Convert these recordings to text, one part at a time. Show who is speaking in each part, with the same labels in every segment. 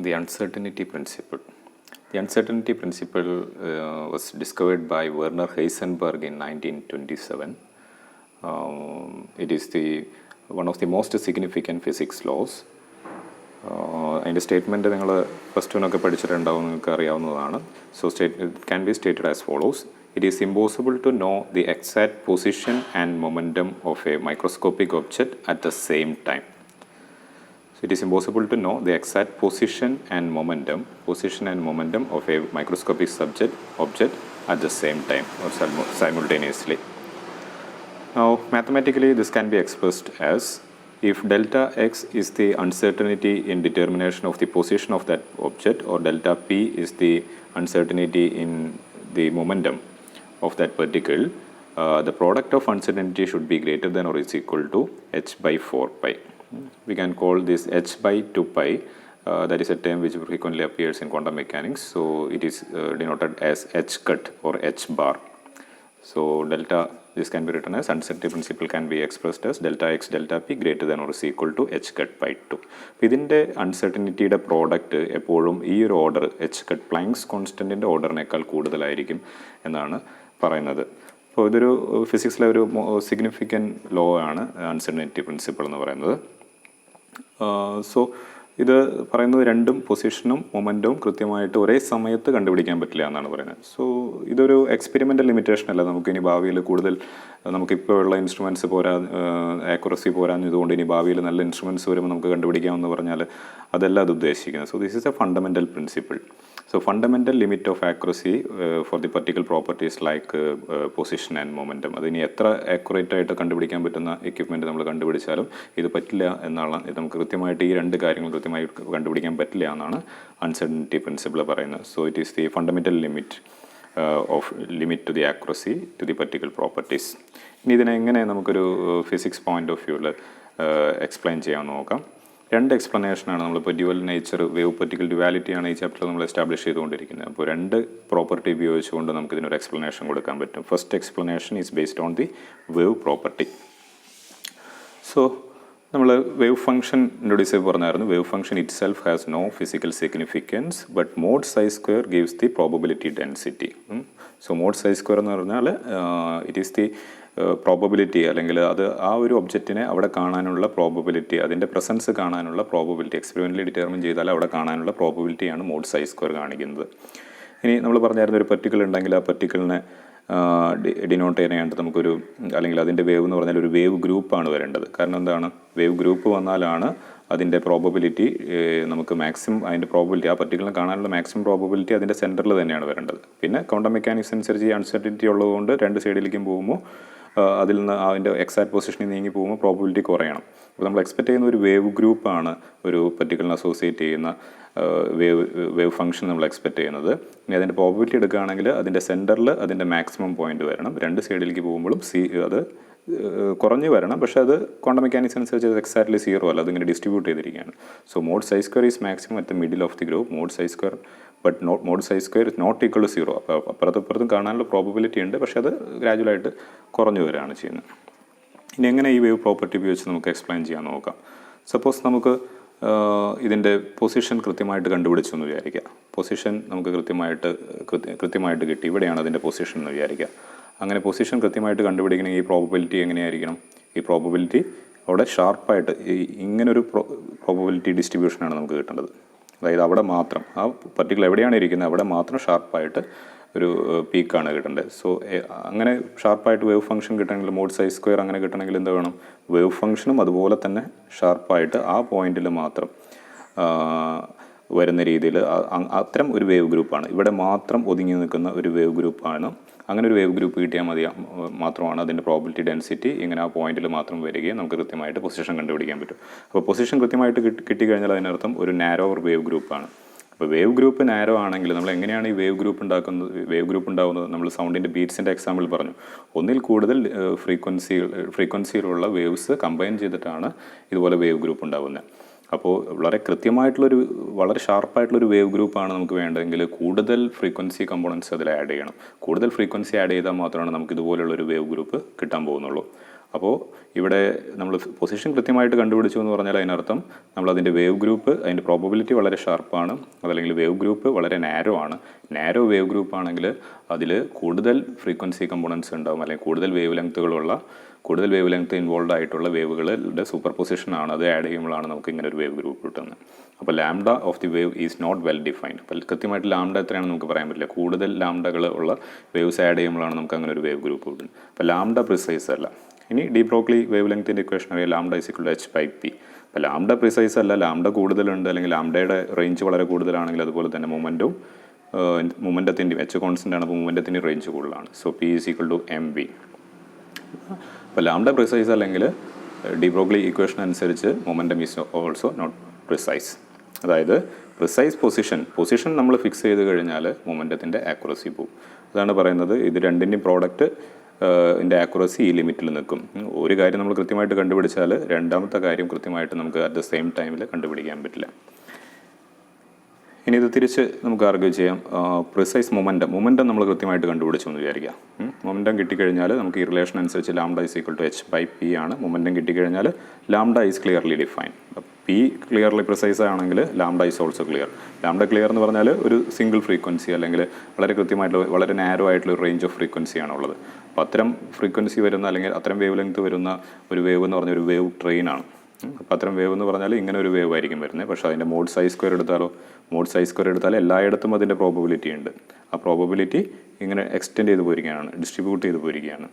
Speaker 1: The uncertainty principle. The uncertainty principle was discovered by Werner Heisenberg in 1927. It is one of the most significant physics laws. അതിൻ്റെ statement നിങ്ങൾ first വണ്ണൊക്കെ പഠിച്ചിട്ടുണ്ടാവും, നിങ്ങൾക്ക് അറിയാവുന്നതാണ്. So it can be stated as follows. It is impossible to know the exact position and momentum of a microscopic object at the same time. So it is impossible to know the exact position and momentum of a microscopic object at the same time or simultaneously. Now, mathematically, this can be expressed as if delta x is the uncertainty in determination of the position of that object, or delta p is the uncertainty in the momentum of that particle, the product of uncertainty should be greater than or is equal to h by 4 pi. We can call this h by 2 pi. That is a term which frequently appears in quantum mechanics. So it is denoted as h cut or h bar. So delta, this can be written as uncertainty principle can be expressed as delta x delta p greater than or is equal to h cut by 2. ഇതിൻ്റെ അൺസർട്ടനിറ്റിയുടെ product എപ്പോഴും ഈ ഒരു order H cut planks കോൺസ്റ്റൻറ്റിൻ്റെ ഓർഡറിനേക്കാൾ കൂടുതലായിരിക്കും എന്നാണ് പറയുന്നത്. അപ്പോൾ ഇതൊരു ഫിസിക്സിലെ ഒരു സിഗ്നിഫിക്കൻറ്റ് ലോ ആണ് അൺസർട്ടനിറ്റി പ്രിൻസിപ്പിൾ എന്ന് പറയുന്നത്. സോ ഇത് പറയുന്നത് രണ്ടും പൊസിഷനും മൊമെൻറ്റവും കൃത്യമായിട്ട് ഒരേ സമയത്ത് കണ്ടുപിടിക്കാൻ പറ്റില്ല എന്നാണ് പറയുന്നത്. സോ ഇതൊരു എക്സ്പെരിമെൻ്റൽ ലിമിറ്റേഷൻ അല്ല. നമുക്കിനി ഭാവിയിൽ കൂടുതൽ നമുക്കിപ്പോൾ ഉള്ള ഇൻസ്ട്രുമെൻറ്റ്സ് ആക്യുറസി പോരാഞ്ഞതുകൊണ്ട് ഇനി ഭാവിയിൽ നല്ല ഇൻസ്ട്രുമെൻറ്റ്സ് വരുമ്പോൾ നമുക്ക് കണ്ടുപിടിക്കാമെന്ന് പറഞ്ഞാൽ അതല്ല അത് ഉദ്ദേശിക്കുന്നത്. So this is a fundamental principle. So fundamental limit of accuracy for the particle properties like position and momentum. അതിനി എത്ര ആക്യുറേറ്റ് ആയിട്ട് കണ്ടുപിടിക്കാൻ പറ്റുന്ന എക്യുപ്മെൻറ്റ് നമ്മൾ കണ്ടുപിടിച്ചാലും ഇത് പറ്റില്ല എന്നാണ്, ഇത് നമുക്ക് കൃത്യമായിട്ട് ഈ രണ്ട് കാര്യങ്ങൾ കൃത്യമായി കണ്ടുപിടിക്കാൻ പറ്റില്ല എന്നാണ് അൺസർട്ടനിറ്റി പ്രിൻസിപ്പിൾ പറയുന്നത്. So it is the fundamental limit to the accuracy to the particle properties. ഇനി ഇതിനെങ്ങനെ നമുക്കൊരു ഫിസിക്സ് പോയിൻ്റ് ഓഫ് വ്യൂവിൽ എക്സ്പ്ലെയിൻ ചെയ്യാമെന്ന് നോക്കാം. രണ്ട് എക്സ്പ്ലനേഷനാണ് നമ്മളിപ്പോൾ ഡ്യുവൽ നേച്ചർ, വേവ് പർട്ടിക്കൽ ഡ്യുവാലിറ്റിയാണ് ഈ ചാപ്റ്ററിൽ നമ്മൾ എസ്റ്റാബ്ലിഷ് ചെയ്തുകൊണ്ടിരിക്കുന്നത്. അപ്പോൾ രണ്ട് പ്രോപ്പർട്ടി ഉപയോഗിച്ചുകൊണ്ട് നമുക്ക് ഇതിനൊരു എക്സ്പ്ലനേഷൻ കൊടുക്കാൻ പറ്റും. First explanation is based on the wave property. So നമ്മൾ വേവ് ഫംഗ്ഷൻ ഇൻട്രൊഡ്യൂസ് ചെയ്ത് പറഞ്ഞായിരുന്നു, wave function itself has no physical significance but mod psi square gives the probability density. So mod psi square എന്ന് പറഞ്ഞാൽ it is the probability, അല്ലെങ്കിൽ അത് ആ ഒരു ഒബ്ജക്റ്റിനെ അവിടെ കാണാനുള്ള പ്രോബബിലിറ്റി, അതിൻ്റെ പ്രസൻസ് കാണാനുള്ള പ്രോബബിലിറ്റി എക്സ്പെരിമെൻ്റലി ഡിറ്റർമിൻ ചെയ്താൽ അവിടെ കാണാനുള്ള പ്രോബബിലിറ്റിയാണ് മോഡ് സൈ സ്ക്വയർ കാണിക്കുന്നത്. ഇനി നമ്മൾ പറഞ്ഞായിരുന്നു ഒരു പർട്ടിക്കിൾ ഉണ്ടെങ്കിൽ ആ പർട്ടിക്കിളിനെ ഡിനോട്ട് ചെയ്യാനായിട്ട് നമുക്കൊരു, അല്ലെങ്കിൽ അതിൻ്റെ വേവ് എന്ന് പറഞ്ഞാൽ ഒരു വേവ് ഗ്രൂപ്പാണ് വരേണ്ടത്. കാരണം എന്താണ്, വേവ് ഗ്രൂപ്പ് വന്നാലാണ് അതിൻ്റെ പ്രോബബിലിറ്റി നമുക്ക് മാക്സിമം, അതിൻ്റെ പ്രോബബിലിറ്റി ആ പർട്ടിക്കുലർ കാണാനുള്ള മാക്സിമം പ്രോബബിലിറ്റി അതിൻ്റെ സെൻറ്ററിൽ തന്നെയാണ് വരേണ്ടത്. പിന്നെ ക്വാണ്ടം മെക്കാനിക്സ് അനുസരിച്ച് ഈ അൺസർട്ടനിറ്റി ഉള്ളതുകൊണ്ട് രണ്ട് സൈഡിലേക്കും പോകുമ്പോൾ അതിൽ നിന്ന് അതിൻ്റെ എക്സാക്ട് പൊസിഷനിൽ നീങ്ങി പോകുമ്പോൾ പ്രോബബിലിറ്റി കുറയണം. അപ്പോൾ നമ്മൾ എക്സ്പെക്റ്റ് ചെയ്യുന്ന ഒരു വേവ് ഗ്രൂപ്പാണ് ഒരു പർട്ടിക്കുലറിനെ അസോസിയേറ്റ് ചെയ്യുന്ന വേവ് ഫംഗ്ഷൻ നമ്മൾ എക്സ്പെക്റ്റ് ചെയ്യുന്നത്. ഇനി അതിൻ്റെ പ്രോബബിലിറ്റി എടുക്കുകയാണെങ്കിൽ അതിൻ്റെ സെൻറ്ററിൽ അതിൻ്റെ മാക്സിമം പോയിന്റ് വരണം, രണ്ട് സൈഡിലേക്ക് പോകുമ്പോഴും അത് കുറഞ്ഞു വരണം. പക്ഷേ അത് ക്വാണ്ടം മെക്കാനിക്സ് അനുസരിച്ച് അത് എക്സാക്ട്ലി സീറോ അല്ല, അതിങ്ങനെ ഡിസ്ട്രിബ്യൂട്ട് ചെയ്തിരിക്കുകയാണ്. So mod psi square is maximum at the middle of the group, mod psi square but mod psi square is not equal to zero. അപ്പോൾ അപ്പുറത്തും കാണാനുള്ള പ്രോബബിലിറ്റി ഉണ്ട്, പക്ഷേ അത് ഗ്രാജുവലായിട്ട് കുറഞ്ഞു വരികയാണ് ചെയ്യുന്നത്. ഇനി എങ്ങനെ ഈ വേവ് പ്രോപ്പർട്ടി ഉപയോഗിച്ച് നമുക്ക് എക്സ്പ്ലെയിൻ ചെയ്യാൻ നോക്കാം. സപ്പോസ് നമുക്ക് ഇതിൻ്റെ പൊസിഷൻ കൃത്യമായിട്ട് കണ്ടുപിടിച്ചു എന്ന് വിചാരിക്കുക. പൊസിഷൻ നമുക്ക് കൃത്യമായിട്ട് കിട്ടി, ഇവിടെയാണ് അതിൻ്റെ പൊസിഷൻ എന്ന് വിചാരിക്കുക. അങ്ങനെ പൊസിഷൻ കൃത്യമായിട്ട് കണ്ടുപിടിക്കണമെങ്കിൽ ഈ പ്രോബബിലിറ്റി എങ്ങനെയായിരിക്കണം, ഈ പ്രോബബിലിറ്റി അവിടെ ഷാർപ്പായിട്ട് ഇങ്ങനൊരു പ്രോബബിലിറ്റി ഡിസ്ട്രിബ്യൂഷനാണ് നമുക്ക് കിട്ടേണ്ടത്. അതായത് അവിടെ മാത്രം ആ പർട്ടിക്കുലർ എവിടെയാണ് ഇരിക്കുന്നത് അവിടെ മാത്രം ഷാർപ്പായിട്ട് ഒരു പീക്കാണ് കിട്ടേണ്ടത്. സോ അങ്ങനെ ഷാർപ്പായിട്ട് വേവ് ഫംഗ്ഷൻ കിട്ടണമെങ്കിൽ മോഡ് സൈ സ്ക്വയർ അങ്ങനെ കിട്ടണമെങ്കിൽ എന്താ വേണം, വേവ് ഫംഗ്ഷനും അതുപോലെ തന്നെ ഷാർപ്പായിട്ട് ആ പോയിന്റിൽ മാത്രം വരുന്ന രീതിയിൽ അത്തരം ഒരു വേവ് ഗ്രൂപ്പാണ്, ഇവിടെ മാത്രം ഒതുങ്ങി നിൽക്കുന്ന ഒരു വേവ് ഗ്രൂപ്പാണ്. അങ്ങനെ ഒരു വേവ് ഗ്രൂപ്പ് കിട്ടിയാൽ മാത്രമാണ് അതിൻ്റെ പ്രോബബിലിറ്റി ഡെൻസിറ്റി ഇങ്ങനെ ആ പോയിന്റിൽ മാത്രം വരികയും നമുക്ക് കൃത്യമായിട്ട് പൊസിഷൻ കണ്ടുപിടിക്കാൻ പറ്റും. അപ്പോൾ പൊസിഷൻ കൃത്യമായിട്ട് കിട്ടിക്കഴിഞ്ഞാൽ അതിനർത്ഥം ഒരു നാരോവർ വേവ് ഗ്രൂപ്പാണ്. അപ്പോൾ വേവ് ഗ്രൂപ്പ് നാരോ ആണെങ്കിൽ നമ്മൾ എങ്ങനെയാണ് ഈ വേവ് ഗ്രൂപ്പ് ഉണ്ടാകുന്നത്, നമ്മൾ സൗണ്ടിൻ്റെ ബീറ്റ്സിൻ്റെ എക്സാമ്പിൾ പറഞ്ഞു. ഒന്നിൽ കൂടുതൽ ഫ്രീക്വൻസിയിലുള്ള വേവ്സ് കമ്പൈൻ ചെയ്തിട്ടാണ് ഇതുപോലെ വേവ് ഗ്രൂപ്പ് ഉണ്ടാകുന്നത്. അപ്പോൾ വളരെ ഷാർപ്പായിട്ടുള്ളൊരു വേവ് ഗ്രൂപ്പാണ് നമുക്ക് വേണ്ടതെങ്കിൽ കൂടുതൽ ഫ്രീക്വൻസി കമ്പോണൻസ് അതിൽ ആഡ് ചെയ്യണം. കൂടുതൽ ഫ്രീക്വൻസി ആഡ് ചെയ്താൽ മാത്രമാണ് നമുക്ക് ഇതുപോലുള്ളൊരു വേവ് ഗ്രൂപ്പ് കിട്ടാൻ പോകുന്നുള്ളൂ. അപ്പോൾ ഇവിടെ നമ്മൾ പൊസിഷൻ കൃത്യമായിട്ട് കണ്ടുപിടിച്ചു എന്ന് പറഞ്ഞാൽ അതിനർത്ഥം നമ്മളതിൻ്റെ വേവ് ഗ്രൂപ്പ്, അതിൻ്റെ പ്രോബബിലിറ്റി വളരെ ഷാർപ്പാണ്. അതല്ലെങ്കിൽ വേവ് ഗ്രൂപ്പ് വളരെ നാരോ ആണ്. നാരോ വേവ് ഗ്രൂപ്പ് ആണെങ്കിൽ അതിൽ കൂടുതൽ ഫ്രീക്വൻസി കമ്പോണൻസ് ഉണ്ടാകും, അല്ലെങ്കിൽ കൂടുതൽ വേവ് ലെങ്ത് ഇൻവോൾവ് ആയിട്ടുള്ള വേവുകളുടെ സൂപ്പർ പൊസിഷനാണ്. അത് ആഡ് ചെയ്യുമ്പോഴാണ് നമുക്ക് ഇങ്ങനെ ഒരു വേവ് ഗ്രൂപ്പ് കിട്ടുന്നത്. അപ്പോൾ lambda of the wave is not well defined. അപ്പോൾ കൃത്യമായിട്ട് ലാംഡ എത്രയാണെന്ന് നമുക്ക് പറയാൻ പറ്റില്ല. കൂടുതൽ ലാംഡകൾ ഉള്ള വേവ്സ് ആഡ് ചെയ്യുമ്പോഴാണ് നമുക്ക് അങ്ങനെ ഒരു വേവ് ഗ്രൂപ്പ് കിട്ടുന്നത്. അപ്പോൾ ലാംഡ പ്രിസൈസ് അല്ല. ഇനി ഡി ബ്രോഗ്ലി വേവ് ലെങ്ത്തിൻ്റെ ഇക്വേഷൻ അറിയാം, lambda is equal to h/p. അപ്പോൾ ലാംഡ പ്രിസൈസ് അല്ല, ലാംഡ കൂടുതലുണ്ട്, അല്ലെങ്കിൽ ലാംഡയുടെ റേഞ്ച് വളരെ കൂടുതലാണെങ്കിൽ അതുപോലെ തന്നെ മൊമെൻറ്റത്തിൻ്റെ h കോൺസ്റ്റൻ്റ് ആണ്, അപ്പോൾ മൊമെൻറ്റത്തിൻ്റെ റേഞ്ച് കൂടുതലാണ്. So p is equal to mv. അപ്പോൾ ലാംഡ പ്രിസൈസ് അല്ലെങ്കിൽ ഡി ബ്രോഗ്ലി ഇക്വേഷൻ അനുസരിച്ച് momentum is also not precise. അതായത് പ്രിസൈസ് പൊസിഷൻ നമ്മൾ ഫിക്സ് ചെയ്ത് കഴിഞ്ഞാൽ മൊമെൻറ്റത്തിൻ്റെ ആക്യുറസി പോകും. അതാണ് പറയുന്നത്, ഇത് രണ്ടിൻ്റെയും പ്രോഡക്റ്റ് ഇതിൻ്റെ ആക്യുറസി ഈ ലിമിറ്റിൽ നിൽക്കും. ഒരു കാര്യം നമ്മൾ കൃത്യമായിട്ട് കണ്ടുപിടിച്ചാൽ രണ്ടാമത്തെ കാര്യം കൃത്യമായിട്ട് നമുക്ക് അറ്റ് ദ സെയിം ടൈമിൽ കണ്ടുപിടിക്കാൻ പറ്റില്ല. ഇനി ഇത് തിരിച്ച് നമുക്ക് ആർഗ്യൂ ചെയ്യാം. പ്രിസൈസ് മൊമെൻറ്റം നമ്മൾ കൃത്യമായിട്ട് കണ്ടുപിടിച്ചു എന്ന് വിചാരിക്കാം. മൊമെൻറ്റം കിട്ടിക്കഴിഞ്ഞാൽ നമുക്ക് ഈ റിലേഷൻ അനുസരിച്ച് lambda is equal to h/p ആണ്. മൊമെൻറ്റം കിട്ടിക്കഴിഞ്ഞാൽ lambda is clearly define. P clearly precise ആണെങ്കിൽ lambda is also clear. Lambda clear എന്ന് പറഞ്ഞാൽ ഒരു സിംഗിൾ ഫ്രീക്വൻസി, അല്ലെങ്കിൽ വളരെ കൃത്യമായിട്ടുള്ള വളരെ നാരോ ആയിട്ടുള്ള ഒരു റേഞ്ച് ഓഫ് ഫ്രീക്വൻസിയാണ് ഉള്ളത്. അപ്പോൾ അത്തരം ഫ്രീക്വൻസി വരുന്ന, അല്ലെങ്കിൽ അത്തരം വേവ് ലെങ്ത് വരുന്ന ഒരു വേവ് എന്ന് പറഞ്ഞ ഒരു വേവ് ട്രെയിനാണ്. അപ്പോൾ അത്തരം വേവ് എന്ന് പറഞ്ഞാൽ ഇങ്ങനെ ഒരു വേവ് ആയിരിക്കും വരുന്നത്. പക്ഷേ അതിൻ്റെ മോഡ് സൈ സ്ക്വയർ എടുത്താൽ എല്ലായിടത്തും അതിൻ്റെ പ്രോബബിലിറ്റി ഉണ്ട്. ആ പ്രോബബിലിറ്റി ഇങ്ങനെ എക്സ്റ്റെൻഡ് ചെയ്ത് പോയിരിക്കുകയാണ്, ഡിസ്ട്രിബ്യൂട്ട് ചെയ്ത് പോയിരിക്കുകയാണ്.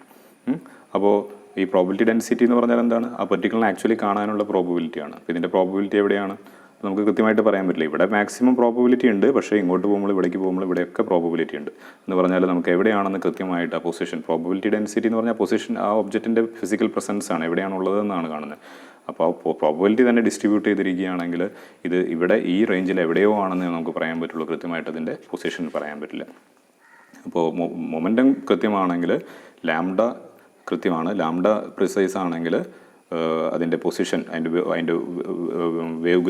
Speaker 1: അപ്പോൾ ഈ പ്രോബബിലിറ്റി ഡെൻസിറ്റി എന്ന് പറഞ്ഞാൽ എന്താണ്? ആ പർട്ടിക്കുലർ ആക്ച്വലി കാണാനുള്ള പ്രോബബിലിറ്റിയാണ്. അപ്പോൾ ഇതിൻ്റെ പ്രോബബിലിറ്റി എവിടെയാണ് നമുക്ക് കൃത്യമായിട്ട് പറയാൻ പറ്റില്ല. ഇവിടെ മാക്സിമം പ്രോബബിലിറ്റി ഉണ്ട്, പക്ഷേ ഇങ്ങോട്ട് പോകുമ്പോൾ ഇവിടേക്ക് പോകുമ്പോൾ ഇവിടെയൊക്കെ പ്രോബബിലിറ്റി ഉണ്ട് എന്ന് പറഞ്ഞാൽ നമുക്ക് എവിടെയാണെന്ന് കൃത്യമായിട്ട് ആ പൊസിഷൻ, പ്രോബബിലിറ്റി ഡെൻസിറ്റി എന്ന് പറഞ്ഞാൽ പൊസിഷൻ ആ ഒബ്ജക്റ്റിൻ്റെ ഫിസിക്കൽ പ്രസൻസ് ആണ്, എവിടെയാണുള്ളതെന്നാണ് കാണുന്നത്. അപ്പോൾ പ്രോബബിലിറ്റി തന്നെ ഡിസ്ട്രിബ്യൂട്ട് ചെയ്തിരിക്കുകയാണെങ്കിൽ ഇത് ഇവിടെ ഈ റേഞ്ചിൽ എവിടെയോ ആണെന്ന് നമുക്ക് പറയാൻ പറ്റുള്ളൂ, കൃത്യമായിട്ട് അതിൻ്റെ പൊസിഷൻ പറയാൻ പറ്റില്ല. അപ്പോൾ മൊമെൻറ്റം കൃത്യമാണെങ്കിൽ ലാംഡ കൃത്യമാണ്, ലാംഡ പ്രിസൈസ് ആണെങ്കിൽ അതിൻ്റെ പൊസിഷൻ, അതിൻ്റെ വേവ്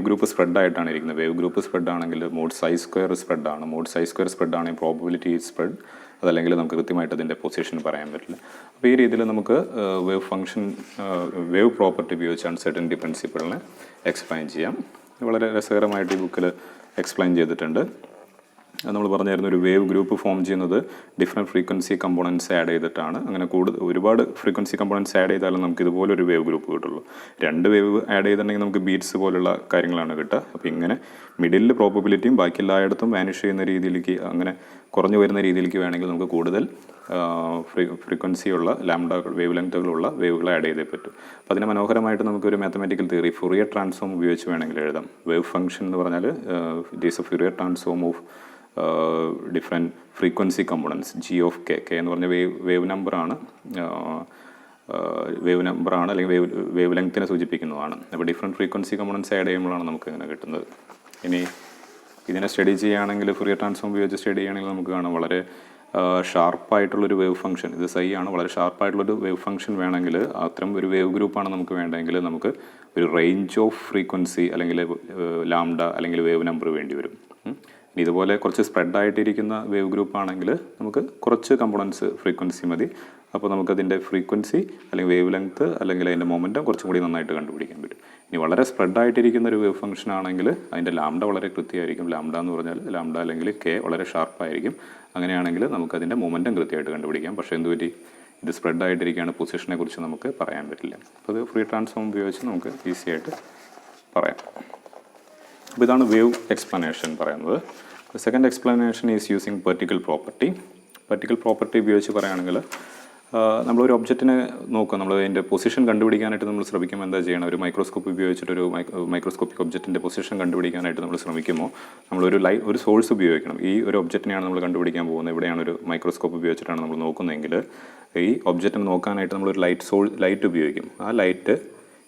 Speaker 1: ഗ്രൂപ്പ് സ്പ്രെഡായിട്ടാണ് ഇരിക്കുന്നത്. വേവ് ഗ്രൂപ്പ് സ്പ്രെഡ് ആണെങ്കിൽ മോഡ് സൈ സ്ക്വയർ സ്പ്രെഡാണ്. മോഡ് സൈ സ്ക്വയർ സ്പ്രെഡ് ആണെങ്കിൽ പ്രോബബിലിറ്റി സ്പ്രെഡ്, അതല്ലെങ്കിൽ നമുക്ക് കൃത്യമായിട്ട് അതിൻ്റെ പൊസിഷൻ പറയാൻ പറ്റില്ല. അപ്പോൾ ഈ രീതിയിൽ നമുക്ക് വേവ് പ്രോപ്പർട്ടി ഉപയോഗിച്ച് അൺസർട്ടനിറ്റി പ്രിൻസിപ്പിളിനെ എക്സ്പ്ലെയിൻ ചെയ്യാം. വളരെ രസകരമായിട്ട് ഈ ബുക്കിൽ എക്സ്പ്ലെയിൻ ചെയ്തിട്ടുണ്ട്. നമ്മൾ പറഞ്ഞായിരുന്നു, ഒരു വേവ് ഗ്രൂപ്പ് ഫോം ചെയ്യുന്നത് ഡിഫറെൻറ്റ് ഫ്രീക്വൻസി കമ്പോണൻസ് ആഡ് ചെയ്തിട്ടാണ്. അങ്ങനെ ഒരുപാട് ഫ്രീക്വൻസി കമ്പോണൻസ് ആഡ് ചെയ്താലും നമുക്ക് ഇതുപോലൊരു വേവ് ഗ്രൂപ്പ് കിട്ടുള്ളൂ. 2 വേവ് ആഡ് ചെയ്തിട്ടുണ്ടെങ്കിൽ നമുക്ക് ബീറ്റ്സ് പോലുള്ള കാര്യങ്ങളാണ് കിട്ടുക. അപ്പോൾ ഇങ്ങനെ മിഡിലിൽ പ്രോബബിലിറ്റിയും ബാക്കി എല്ലായിടത്തും വാനിഷ് ചെയ്യുന്ന രീതിയിലേക്ക്, അങ്ങനെ കുറഞ്ഞു വരുന്ന രീതിയിലേക്ക് വേണമെങ്കിൽ നമുക്ക് കൂടുതൽ ഫ്രീക്വൻസിയുള്ള ലാംഡ വേവ് ലെങ്ത്തുകളുള്ള വേവുകൾ ആഡ് ചെയ്തേ പറ്റും. അപ്പോൾ അതിനെ മനോഹരമായിട്ട് നമുക്കൊരു മാത്തമാറ്റിക്കൽ തിയറി, ഫുറിയർ ട്രാൻസ്ഫോം ഉപയോഗിച്ച് വേണമെങ്കിൽ എഴുതാം. വേവ് ഫംഗ്ഷൻ എന്ന് പറഞ്ഞാൽ it is A Fourier transform of different frequency components. G of K എന്ന് പറഞ്ഞ വേവ് നമ്പറാണ്, അല്ലെങ്കിൽ വേവ് ലെങ്ത്തിനെ സൂചിപ്പിക്കുന്നതാണ്. അപ്പോൾ ഡിഫറെൻറ്റ് ഫ്രീക്വൻസി കമ്പോണൻസ് ആഡ് ചെയ്യുമ്പോഴാണ് നമുക്ക് ഇങ്ങനെ കിട്ടുന്നത്. ഇനി ഇതിനെ സ്റ്റഡി ചെയ്യുകയാണെങ്കിൽ, ഫുറിയർ ട്രാൻസ്ഫോം ഉപയോഗിച്ച് സ്റ്റഡി ചെയ്യുകയാണെങ്കിൽ നമുക്ക് കാണാം വളരെ ഷാർപ്പായിട്ടുള്ളൊരു വേവ് ഫംഗ്ഷൻ, ഇത് സൈ ആണ്, വളരെ ഷാർപ്പായിട്ടുള്ളൊരു വേവ് ഫംഗ്ഷൻ വേണമെങ്കിൽ, അത്തരം ഒരു വേവ് ഗ്രൂപ്പാണ് നമുക്ക് വേണ്ടതെങ്കിൽ നമുക്ക് ഒരു റേഞ്ച് ഓഫ് ഫ്രീക്വൻസി, അല്ലെങ്കിൽ ലാംഡ, അല്ലെങ്കിൽ വേവ് നമ്പർ വേണ്ടി വരും. ഇതുപോലെ കുറച്ച് സ്പ്രെഡായിട്ടിരിക്കുന്ന വേവ് ഗ്രൂപ്പ് ആണെങ്കിൽ നമുക്ക് കുറച്ച് കമ്പോണൻസ് ഫ്രീക്വൻസി മതി. അപ്പോൾ നമുക്കതിൻ്റെ ഫ്രീക്വൻസി, അല്ലെങ്കിൽ വേവ് ലെങ്ത്ത്, അല്ലെങ്കിൽ അതിൻ്റെ മൊമെൻറ്റം കുറച്ചും കൂടി നന്നായിട്ട് കണ്ടുപിടിക്കാൻ പറ്റും. ഇനി വളരെ സ്പ്രെഡായിട്ടിരിക്കുന്ന ഒരു വേവ് ഫംഗ്ഷൻ ആണെങ്കിൽ അതിൻ്റെ ലാംഡ വളരെ കൃത്യമായിരിക്കും. ലാംഡ എന്ന് പറഞ്ഞാൽ ലാംഡ അല്ലെങ്കിൽ കെ വളരെ ഷാർപ്പായിരിക്കും. അങ്ങനെയാണെങ്കിൽ നമുക്കതിൻ്റെ മൊമെൻറ്റം കൃത്യമായിട്ട് കണ്ടുപിടിക്കാം. പക്ഷേ എന്തുപറ്റി, ഇത് സ്പ്രെഡായിട്ടിരിക്കുകയാണ്, പൊസിഷനെ കുറിച്ച് നമുക്ക് പറയാൻ പറ്റില്ല. അപ്പോൾ അത് ഫ്രീ ട്രാൻസ്ഫോം ഉപയോഗിച്ച് നമുക്ക് ഈസി ആയിട്ട് പറയാം. അപ്പോൾ ഇതാണ് വേവ് എക്സ്പ്ലനേഷൻ പറയുന്നത്. Second explanation is using particle property ഉപയോഗിച്ച് പറയുകയാണെങ്കിൽ, നമ്മളൊരു ഒബ്ജക്റ്റിനെ നോക്കുക, നമ്മൾ അതിൻ്റെ പൊസിഷൻ കണ്ടുപിടിക്കാനായിട്ട് നമ്മൾ ശ്രമിക്കുമ്പോൾ എന്താ ചെയ്യണം, ഒരു മൈക്രോസ്കോപ്പ് ഉപയോഗിച്ചിട്ടൊരു മൈക്രോസ്കോപ്പിക് ഒബ്ജക്റ്റിൻ്റെ പൊസിഷൻ കണ്ടുപിടിക്കാനായിട്ട് നമ്മൾ ശ്രമിക്കുമ്പോൾ നമ്മളൊരു സോഴ്സ് ഉപയോഗിക്കണം. ഈ ഒരു ഒബ്ജക്റ്റിനെയാണ് നമ്മൾ കണ്ടുപിടിക്കാൻ പോകുന്നത്, ഇവിടെയാണ് ഒരു മൈക്രോസ്കോപ്പ് ഉപയോഗിച്ചിട്ടാണ് നമ്മൾ നോക്കുന്നതെങ്കിൽ ഈ ഒബ്ജക്റ്റിനെ നോക്കാനായിട്ട് നമ്മളൊരു ലൈറ്റ് ഉപയോഗിക്കും. ആ ലൈറ്റ്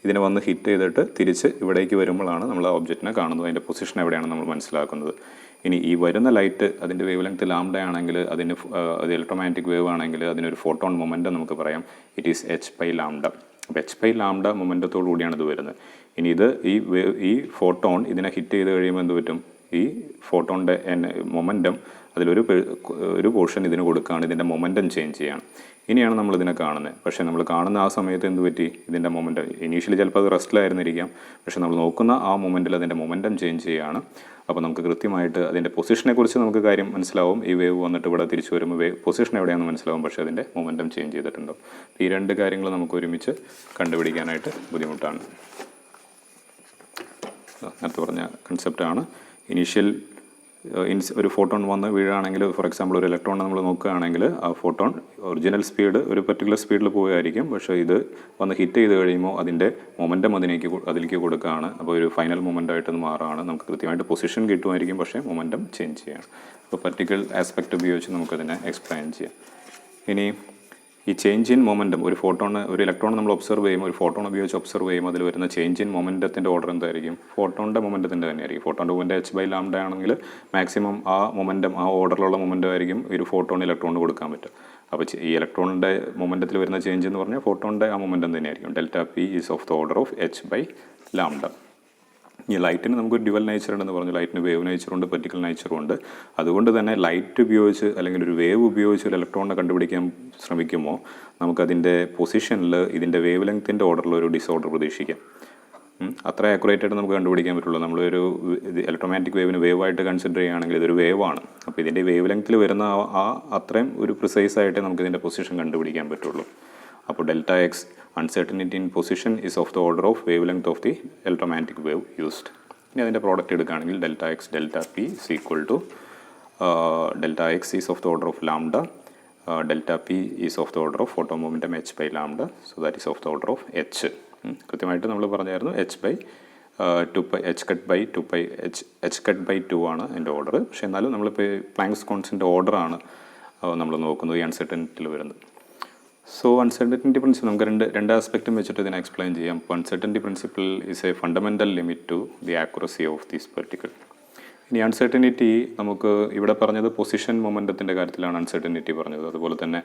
Speaker 1: ഇതിനെ വന്ന് ഹിറ്റ് ചെയ്തിട്ട് തിരിച്ച് ഇവിടേക്ക് വരുമ്പോഴാണ് നമ്മൾ ആ ഒബ്ജക്റ്റിനെ കാണുന്നത്, അതിൻ്റെ പൊസിഷൻ എവിടെയാണ് നമ്മൾ മനസ്സിലാക്കുന്നത്. ഇനി ഈ വരുന്ന ലൈറ്റ് അതിൻ്റെ വേവ് ലെങ്ത് ലാംഡ ആണെങ്കിൽ, അത് ഇലക്ട്രോമാഗ്നറ്റിക് വേവ് ആണെങ്കിൽ അതിനൊരു ഫോട്ടോൺ മൊമെൻറ്റം നമുക്ക് പറയാം, ഇറ്റ് ഈസ് h/λ. അപ്പോൾ h/λ മൊമെൻറ്റത്തോടു കൂടിയാണ് ഇത് വരുന്നത്. ഇനി ഇത് ഈ ഫോട്ടോൺ ഇതിനെ ഹിറ്റ് ചെയ്ത് കഴിയുമ്പോൾ എന്ത് പറ്റും, ഈ ഫോട്ടോണിൻ്റെ മൊമെൻറ്റം ഒരു പോർഷൻ ഇതിന് കൊടുക്കുകയാണ്, ഇതിൻ്റെ മൊമെൻറ്റം ചേഞ്ച് ചെയ്യാണ്. ഇനിയാണ് നമ്മളിതിനെ കാണുന്നത്. പക്ഷേ നമ്മൾ കാണുന്ന ആ സമയത്ത് എന്ത് പറ്റി, ഇതിൻ്റെ മൊമെൻറ്റം ഇനീഷ്യലി ചിലപ്പോൾ അത് റെസ്റ്റിലായിരുന്നിരിക്കാം, പക്ഷേ നമ്മൾ നോക്കുന്ന ആ മൊമെൻറ്റിൽ അതിൻ്റെ മൊമെൻറ്റം ചേഞ്ച് ചെയ്യുകയാണ്. അപ്പോൾ നമുക്ക് കൃത്യമായിട്ട് അതിൻ്റെ പൊസിഷനെക്കുറിച്ച് നമുക്ക് കാര്യം മനസ്സിലാവും. ഈ വേവ് വന്നിട്ട് ഇവിടെ തിരിച്ചു വരുമ്പോൾ പൊസിഷൻ എവിടെയാണെന്ന് മനസ്സിലാവും, പക്ഷേ അതിൻ്റെ മൊമെൻറ്റം ചേഞ്ച് ചെയ്തിട്ടുണ്ടാവും. ഈ രണ്ട് കാര്യങ്ങൾ നമുക്ക് ഒരുമിച്ച് കണ്ടുപിടിക്കാനായിട്ട് ബുദ്ധിമുട്ടാണ്. നേരത്തെ പറഞ്ഞ കൺസെപ്റ്റാണ്. ഇനീഷ്യൽ ഒരു ഫോട്ടോൺ വന്ന് വീഴുകയാണെങ്കിൽ, ഫോർ എക്സാമ്പിൾ ഒരു ഇലക്ട്രോൺ നമ്മൾ നോക്കുകയാണെങ്കിൽ, ആ ഫോട്ടോൺ ഒറിജിനൽ സ്പീഡ് ഒരു പർട്ടിക്കുലർ സ്പീഡിൽ പോവുകയായിരിക്കും. പക്ഷേ ഇത് വന്ന് ഹിറ്റ് ചെയ്ത് കഴിയുമ്പോൾ അതിൻ്റെ മൊമെൻറ്റം അതിലേക്ക് കൊടുക്കുകയാണ്. അപ്പോൾ ഒരു ഫൈനൽ മൊമെൻ്റായിട്ട് അത് മാറുകയാണ്. നമുക്ക് കൃത്യമായിട്ട് പൊസിഷൻ കിട്ടുമായിരിക്കും, പക്ഷേ മൊമെൻറ്റം ചേഞ്ച് ചെയ്യണം. അപ്പോൾ പർട്ടിക്കുലർ ആസ്പെക്റ്റ് ഉപയോഗിച്ച് നമുക്കതിനെ എക്സ്പ്ലെയിൻ ചെയ്യാം. ഇനി ഈ ചേഞ്ച് ഇൻ മൊമെൻറ്റം, ഒരു ഇലക്ട്രോൺ നമ്മൾ ഒബ്സർവ് ചെയ്യുമ്പോൾ, ഒരു ഫോട്ടോൺ ഉപയോഗിച്ച് ഒബ്സർവ് ചെയ്യുമ്പോൾ അതിൽ വരുന്ന ചേഞ്ച് ഇൻ മൊമെൻറ്റത്തിൻ്റെ ഓർഡർ എന്തായിരിക്കും? ഫോട്ടോണിൻ്റെ മൊമെൻറ്റത്തിൻ്റെ തന്നെയായിരിക്കും. ഫോട്ടോൻ്റെ മൊമെൻറ്റം h/λ ആണെങ്കിൽ മാക്സിമം ആ മൊമെൻറ്റം, ആ ഓർഡറിലുള്ള മൊമെൻറ്റം ആയിരിക്കും ഒരു ഫോട്ടോൺ ഇലക്ട്രോണിന് കൊടുക്കാൻ പറ്റും. അപ്പോൾ ഈ ഇലക്ട്രോണിൻ്റെ മൊമെൻറ്റത്തിൽ വരുന്ന ചേഞ്ച് എന്ന് പറഞ്ഞാൽ ഫോട്ടോണിൻ്റെ ആ മൊമെൻറ്റം തന്നെയായിരിക്കും. Δp is of the order of h/λ. ഈ ലൈറ്റിന് നമുക്കൊരു ഡ്യുവൽ നേച്ചർ ഉണ്ടെന്ന് പറഞ്ഞു. ലൈറ്റിന് വേവ് നേച്ചറുണ്ട്, പർട്ടിക്കൽ നേച്ചറും ഉണ്ട്. അതുകൊണ്ട് തന്നെ ലൈറ്റ് ഉപയോഗിച്ച് അല്ലെങ്കിൽ ഒരു വേവ് ഉപയോഗിച്ച് ഒരു ഇലക്ട്രോണിനെ കണ്ടുപിടിക്കാൻ ശ്രമിക്കുമ്പോൾ നമുക്കതിൻ്റെ പൊസിഷനിൽ ഇതിൻ്റെ വേവ് ലെങ്ത്തിൻ്റെ ഓർഡറിൽ ഒരു ഡിസോർഡർ പ്രതീക്ഷിക്കാം. അത്ര ആക്യുറേറ്റ് ആയിട്ട് നമുക്ക് കണ്ടുപിടിക്കാൻ പറ്റുള്ളൂ. നമ്മളൊരു ഇലക്ട്രോമാഗ്നറ്റിക് വേവിന് വേവായിട്ട് കൺസിഡർ ചെയ്യുകയാണെങ്കിൽ ഇതൊരു വേവാണ്. അപ്പോൾ ഇതിൻ്റെ വേവ് ലെങ്ത്തിൽ വരുന്ന അത്രയും ഒരു പ്രിസൈസ് ആയിട്ട് നമുക്ക് ഇതിൻ്റെ പൊസിഷൻ കണ്ടുപിടിക്കാൻ പറ്റുള്ളൂ. അപ്പോൾ Δx uncertainty in position is of the order of wavelength of the electromagnetic wave used. ഇനി അതിൻ്റെ പ്രോഡക്റ്റ് എടുക്കുകയാണെങ്കിൽ Δx Δp is equal to Δx is of the order of lambda, Δp is of the order of photon momentum h/λ, so that is of the order of h. കൃത്യമായിട്ട് നമ്മൾ പറഞ്ഞായിരുന്നു h/2 ആണ് അതിൻ്റെ order. പക്ഷേ എന്നാലും നമ്മളിപ്പോൾ planks constant ഓർഡറാണ് നമ്മൾ നോക്കുന്നത് ഈ അൺസർട്ടനിറ്റിയിൽ വരുന്നത്. സോ അൺസർട്ടനിറ്റി പ്രിൻസിപ്പിൾ നമുക്ക് രണ്ട് ആസ്പെക്റ്റും വെച്ചിട്ട് ഇതിനെ എക്സ്പ്ലെയിൻ ചെയ്യാം. Uncertainty principle is a fundamental limit to the accuracy of this particle. ഇനി അൺസർട്ടനിറ്റി നമുക്ക് ഇവിടെ പറഞ്ഞത് പൊസിഷൻ മൊമെൻറ്റത്തിൻ്റെ കാര്യത്തിലാണ് അൺസർട്ടനിറ്റി പറഞ്ഞത്. അതുപോലെ തന്നെ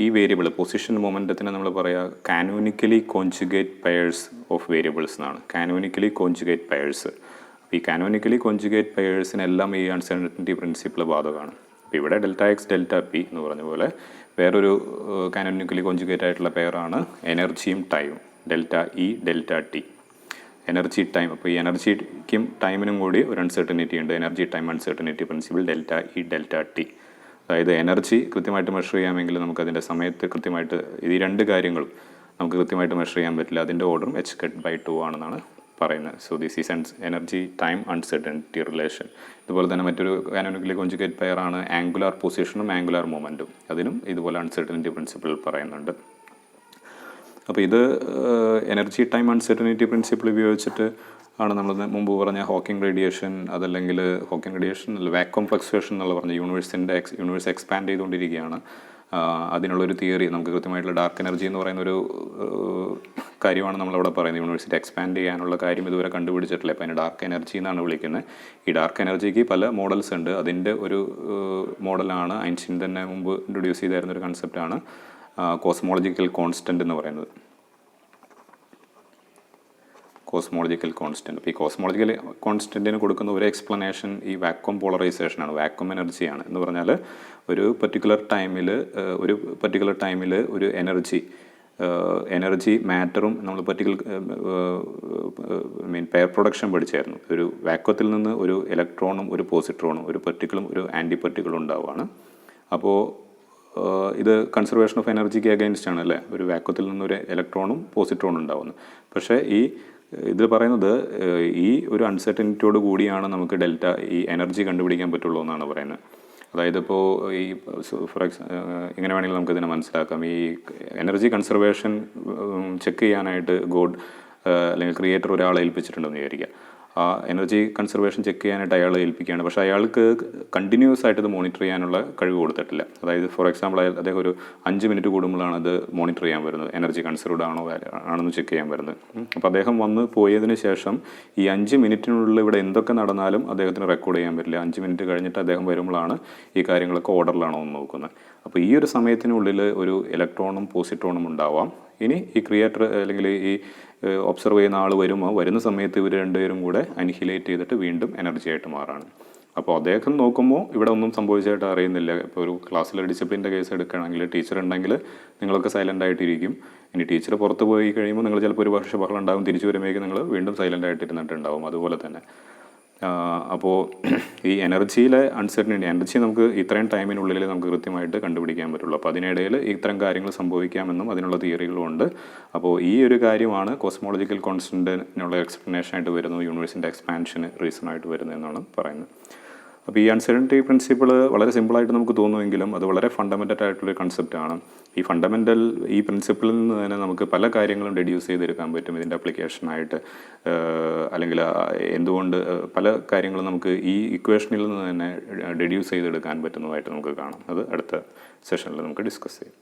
Speaker 1: ഈ വേരിയബിൾ പൊസിഷൻ മൊമെൻറ്റത്തിനെ നമ്മൾ പറയുക കാനോനിക്കലി കോൺജുഗേറ്റ് പെയേഴ്സ് ഓഫ് വേരിയബിൾസ് എന്നാണ്. കാനോനിക്കലി കോൺജുഗേറ്റ് പെയേഴ്സ്. അപ്പോൾ ഈ കാനോനിക്കലി കോൺജുഗേറ്റ് പെയേഴ്സിനെല്ലാം ഈ അൺസർട്ടനിറ്റി പ്രിൻസിപ്പിൾ ബാധകമാണ്. അപ്പോൾ ഇവിടെ Δx Δp എന്ന് പറഞ്ഞ പോലെ വേറൊരു കാനോനിക്കലി കോൺജുഗേറ്റ് ആയിട്ടുള്ള പെയറാണ് എനർജിയും ടൈമും, ΔE Δt. എനർജി ടൈം, അപ്പോൾ ഈ എനർജിക്കും ടൈമിനും കൂടി ഒരു അൺസർട്ടനിറ്റി ഉണ്ട്. Energy time uncertainty principle ΔE Δt. അതായത് എനർജി കൃത്യമായിട്ട് മെഷർ ചെയ്യാമെങ്കിൽ നമുക്കതിൻ്റെ സമയത്ത് കൃത്യമായിട്ട് ഈ രണ്ട് കാര്യങ്ങളും നമുക്ക് കൃത്യമായിട്ട് മെഷർ ചെയ്യാൻ പറ്റില്ല. അതിൻ്റെ ഓർഡറും h/2 ആണെന്നാണ് പറയുന്നത്. So this is energy time uncertainty relation. ഇതുപോലെ തന്നെ മറ്റൊരു കാനോനിക്കലി കോൺജുഗേറ്റ് പെയറാണ് ആംഗുലാർ പൊസിഷനും ആംഗുലാർ മൊമെൻറ്റും. അതിനും ഇതുപോലെ അൺസർട്ടനിറ്റി പ്രിൻസിപ്പിൾ പറയുന്നുണ്ട്. അപ്പോൾ ഇത് എനർജി ടൈം അൺസർട്ടനിറ്റി പ്രിൻസിപ്പിൾ ഉപയോഗിച്ചിട്ട് ആണ് നമ്മൾ മുമ്പ് പറഞ്ഞ ഹോക്കിംഗ് റേഡിയേഷൻ, അതല്ലെങ്കിൽ ഹോക്കിംഗ് റേഡിയേഷൻ അല്ല വാക്വം ഫ്ലക്ച്വേഷൻ എന്നുള്ള പറഞ്ഞ യൂണിവേഴ്സ് എക്സ്പാൻഡ് ചെയ്തുകൊണ്ടിരിക്കുകയാണ്. അതിനുള്ളൊരു തിയറി നമുക്ക് കൃത്യമായിട്ടുള്ള ഡാർക്ക് എനർജി എന്ന് പറയുന്നൊരു കാര്യമാണ് നമ്മളവിടെ പറയുന്നത്. യൂണിവേഴ്സിറ്റി എക്സ്പാൻഡ് ചെയ്യാനുള്ള കാര്യം ഇതുവരെ കണ്ടുപിടിച്ചിട്ടില്ല. അപ്പോൾ അതിന് ഡാർക്ക് എനർജി എന്നാണ് വിളിക്കുന്നത്. ഈ ഡാർക്ക് എനർജിക്ക് പല മോഡൽസ് ഉണ്ട്. അതിൻ്റെ ഒരു മോഡലാണ് ഐൻസ്റ്റീൻ തന്നെ മുമ്പ് ഇൻട്രൊഡ്യൂസ് ചെയ്തായിരുന്ന ഒരു കൺസെപ്റ്റാണ് കോസ്മോളജിക്കൽ കോൺസ്റ്റൻ്റ് എന്ന് പറയുന്നത്. Cosmological constant. അപ്പോൾ ഈ കോസ്മോളജിക്കൽ കോൺസ്റ്റൻറ്റിന് കൊടുക്കുന്ന ഒരു എക്സ്പ്ലനേഷൻ ഈ വാക്വം പോളറൈസേഷനാണ്, വാക്വം എനർജിയാണ്. എന്ന് പറഞ്ഞാൽ ഒരു പർട്ടിക്കുലർ ടൈമിൽ ഒരു എനർജി മാറ്ററും നമ്മൾ പെയർ പ്രൊഡക്ഷൻ പഠിച്ചായിരുന്നു. ഒരു വാക്വത്തിൽ നിന്ന് ഒരു ഇലക്ട്രോണും ഒരു പോസിട്രോണും ഒരു പർട്ടിക്കിളും ഒരു ആൻറ്റി പർട്ടിക്കിളും ഉണ്ടാവുകയാണ്. അപ്പോൾ ഇത് കൺസർവേഷൻ ഓഫ് എനർജിക്ക് അഗൈൻസ്റ്റ് ആണ് അല്ലേ, ഒരു വാക്വത്തിൽ നിന്നൊരു ഇലക്ട്രോണും പോസിട്രോണും ഉണ്ടാവുന്നത്. പക്ഷേ ഇത് പറയുന്നത് ഈ ഒരു അൺസർട്ടനിറ്റിയോട് കൂടിയാണ് നമുക്ക് ഈ എനർജി കണ്ടുപിടിക്കാൻ പറ്റുള്ളൂ എന്നാണ് പറയുന്നത്. അതായത് ഇപ്പോൾ ഈ ഇങ്ങനെ വേണമെങ്കിൽ നമുക്കിതിനെ മനസ്സിലാക്കാം. ഈ എനർജി കൺസർവേഷൻ ചെക്ക് ചെയ്യാനായിട്ട് ഗോഡ് അല്ലെങ്കിൽ ക്രിയേറ്റർ ഒരാളെ ഏൽപ്പിച്ചിട്ടുണ്ടെന്ന് വിചാരിക്കുക. ആ എനർജി കൺസർവേഷൻ ചെക്ക് ചെയ്യാനായിട്ട് അയാളെ ഏൽപ്പിക്കുകയാണ്. പക്ഷേ അയാൾക്ക് കണ്ടിന്യൂസ് ആയിട്ട് ഇത് മോണിറ്റർ ചെയ്യാനുള്ള കഴിവ് കൊടുത്തിട്ടില്ല. അതായത് ഫോർ എക്സാമ്പിൾ അദ്ദേഹം ഒരു 5 മിനിറ്റ് കൂടുമ്പോഴാണ് അത് മോണിറ്റർ ചെയ്യാൻ വരുന്നത്, എനർജി കൺസർവ്ഡ് ആണെന്ന് ചെക്ക് ചെയ്യാൻ വരുന്നത്. അപ്പോൾ അദ്ദേഹം വന്ന് പോയതിന് ശേഷം ഈ 5 മിനിറ്റിനുള്ളിൽ ഇവിടെ എന്തൊക്കെ നടന്നാലും അദ്ദേഹത്തിന് റെക്കോർഡ് ചെയ്യാൻ പറ്റില്ല. 5 മിനിറ്റ് കഴിഞ്ഞിട്ട് അദ്ദേഹം വരുമ്പോഴാണ് ഈ കാര്യങ്ങളൊക്കെ ഓർഡറിലാണോ എന്ന് നോക്കുന്നത്. അപ്പോൾ ഈ ഒരു സമയത്തിനുള്ളിൽ ഒരു ഇലക്ട്രോണും പോസിട്രോണും ഉണ്ടാവാം. ഇനി ഈ ക്രിയേറ്റർ അല്ലെങ്കിൽ ഈ ഒബ്സർവ് ചെയ്യുന്ന ആൾ വരുന്ന സമയത്ത് ഇവർ രണ്ടുപേരും കൂടെ അനിഹിലേറ്റ് ചെയ്തിട്ട് വീണ്ടും എനർജി ആയിട്ട് മാറാണ്. അപ്പോൾ അദ്ദേഹം നോക്കുമ്പോൾ ഇവിടെ ഒന്നും സംഭവിച്ചതായിട്ട് അറിയുന്നില്ല. ഇപ്പോൾ ഒരു ക്ലാസ്സിൽ ഡിസിപ്ലിൻ്റെ കേസ് എടുക്കുകയാണെങ്കിൽ ടീച്ചർ ഉണ്ടെങ്കിൽ നിങ്ങളൊക്കെ സൈലൻ്റ് ആയിട്ടിരിക്കും. ഇനി ടീച്ചർ പുറത്ത് പോയി കഴിയുമ്പോൾ നിങ്ങൾ ചിലപ്പോൾ ഒരു വർഷം ബഹളം ഉണ്ടാകും, തിരിച്ചു വരുമ്പോഴേക്കും നിങ്ങൾ വീണ്ടും സൈലൻ്റ് ആയിട്ട് ഇരുന്നിട്ടുണ്ടാവും. അതുപോലെ തന്നെ അപ്പോൾ ഈ എനർജിയിലെ അൺസർട്ടനിറ്റി, എനർജി നമുക്ക് ഇത്രയും ടൈമിനുള്ളിൽ നമുക്ക് കൃത്യമായിട്ട് കണ്ടുപിടിക്കാൻ പറ്റുള്ളൂ. അപ്പോൾ അതിനിടയിൽ ഇത്തരം കാര്യങ്ങൾ സംഭവിക്കാമെന്നും അതിനുള്ള തിയറികളും ഉണ്ട്. അപ്പോൾ ഈ ഒരു കാര്യമാണ് കോസ്മോളജിക്കൽ കോൺസ്റ്റൻറ്റിനുള്ള എക്സ്പ്ലനേഷനായിട്ട് വരുന്നത്, യൂണിവേഴ്സിൻ്റെ എക്സ്പാൻഷന് റീസണായിട്ട് വരുന്നതെന്നാണ് പറയുന്നത്. അപ്പോൾ ഈ അൺസർട്ടനിറ്റി പ്രിൻസിപ്പിൾ വളരെ സിമ്പിളായിട്ട് നമുക്ക് തോന്നുമെങ്കിലും അത് വളരെ ഫണ്ടമെൻ്റൽ ആയിട്ടുള്ളൊരു കൺസെപ്റ്റാണ്. ഈ പ്രിൻസിപ്പിളിൽ നിന്ന് തന്നെ നമുക്ക് പല കാര്യങ്ങളും ഡെഡ്യൂസ് ചെയ്തെടുക്കാൻ പറ്റും ഇതിൻ്റെ അപ്ലിക്കേഷനായിട്ട്. അല്ലെങ്കിൽ എന്തുകൊണ്ട് പല കാര്യങ്ങളും നമുക്ക് ഈ ഇക്വേഷനിൽ നിന്ന് തന്നെ ഡെഡ്യൂസ് ചെയ്തെടുക്കാൻ പറ്റുന്നതായിട്ട് നമുക്ക് കാണാം. അത് അടുത്ത സെഷനിൽ നമുക്ക് ഡിസ്കസ് ചെയ്യാം.